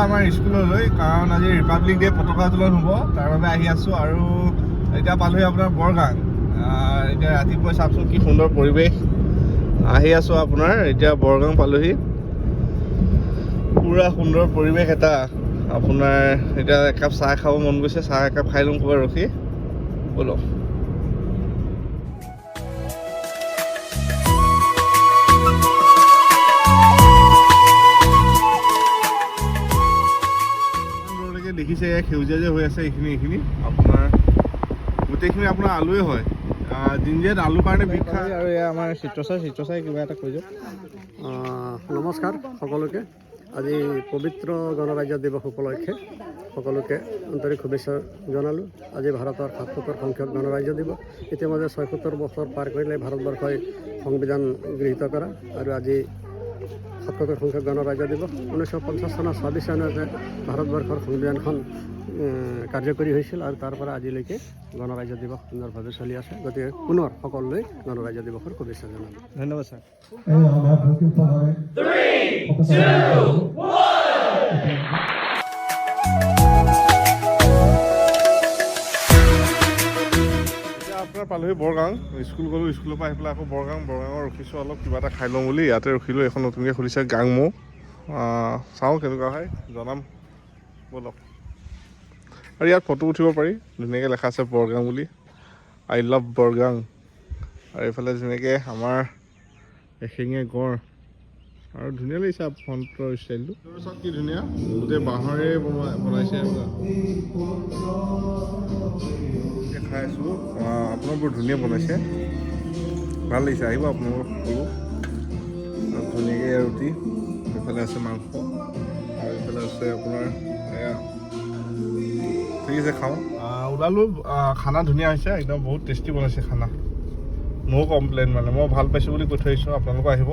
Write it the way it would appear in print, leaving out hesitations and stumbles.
আমাৰ স্কুললৈ কাৰণ আজি ৰিপাব্লিক ডে পতাকা উত্তোলন হ'ব তাৰ বাবে আহি আছোঁ আৰু এতিয়া পালোহি আপোনাৰ বৰগাং এতিয়া ৰাতিপুৱা চাওকচোন কি সুন্দৰ পৰিৱেশ আহি আছোঁ আপোনাৰ এতিয়া বৰগাং পালোহি পুৰা সুন্দৰ পৰিৱেশ এটা আপোনাৰ এতিয়া একাপ চাহ খাব মন গৈছে চাহ একাপ খাই লওঁ ক'ৰবাত ৰখি ব'লক দেখিছে সেউজীয়া যে হৈ আছে এইখিনি আপোনাৰ গোটেইখিনি আপোনাৰ আলুৱে হয় জিঞ্জিয়াত আলুৰ কাৰণে বিখ্যাত আৰু এয়া আমাৰ চিত্ৰচাই কিবা এটা কৈ যাওক নমস্কাৰ সকলোকে আজি পবিত্ৰ গণৰাজ্য দিৱস উপলক্ষে সকলোকে আন্তৰিক শুভেচ্ছা জনালোঁ আজি ভাৰতৰ ৭৭ সংখ্যক গণৰাজ্য দিৱস ইতিমধ্যে ৭৬ বছৰ পাৰ কৰিলে ভাৰতবৰ্ষই সংবিধান গৃহীত কৰা আৰু আজি ৭৭ সংখ্যক গণৰাজ্য দিৱস 1950 চনৰ 26 জানুৱাৰীতে ভাৰতবৰ্ষৰ সংবিধানখন কাৰ্যকৰী হৈছিল আৰু তাৰ পৰা আজিলৈকে গণৰাজ্য দিৱস সুন্দৰভাৱে চলি আছে গতিকে পুনৰ সকলোলৈ গণৰাজ্য দিৱসৰ শুভেচ্ছা জনালোঁ ধন্যবাদ ছাৰ আপোনাৰ পালোহি বৰগাং স্কুল গ'লোঁ স্কুলৰ পৰা আহি পেলাই আকৌ বৰগাঙত ৰখিছোঁ অলপ কিবা এটা খাই লওঁ বুলি ইয়াতে ৰখিলোঁ এখন নতুনকৈ খুলিছে গাং মৌ চাওঁ কেনেকুৱা হয় জনাম ব'লক আৰু ইয়াত ফটো উঠিব পাৰি ধুনীয়াকৈ লেখা আছে বৰগাং বুলি আই লাভ বৰগাং আৰু এইফালে যেনেকৈ আমাৰ এশিঙীয়া গড় আৰু ধুনীয়া লাগিছে ফ্ৰণ্টৰ ষ্টাইলটো চব কি ধুনীয়া গোটেই বাঁহৰে বনাইছে খাই আছোঁ আপোনাৰ বৰ ধুনীয়া বনাইছে ভাল লাগিছে আহিব আপোনালোকৰ সকলো ধুনীয়াকৈ ৰুটি এইফালে আছে মাংস আৰু এইফালে আছে আপোনাৰ এয়া ঠিক আছে খাওঁ ওলালোঁ খানা ধুনীয়া হৈছে একদম বহুত টেষ্টি বনাইছে খানা ন' কমপ্লেইন মানে মই ভাল পাইছোঁ বুলি কৈ থৈ আহিছোঁ আপোনালোকো আহিব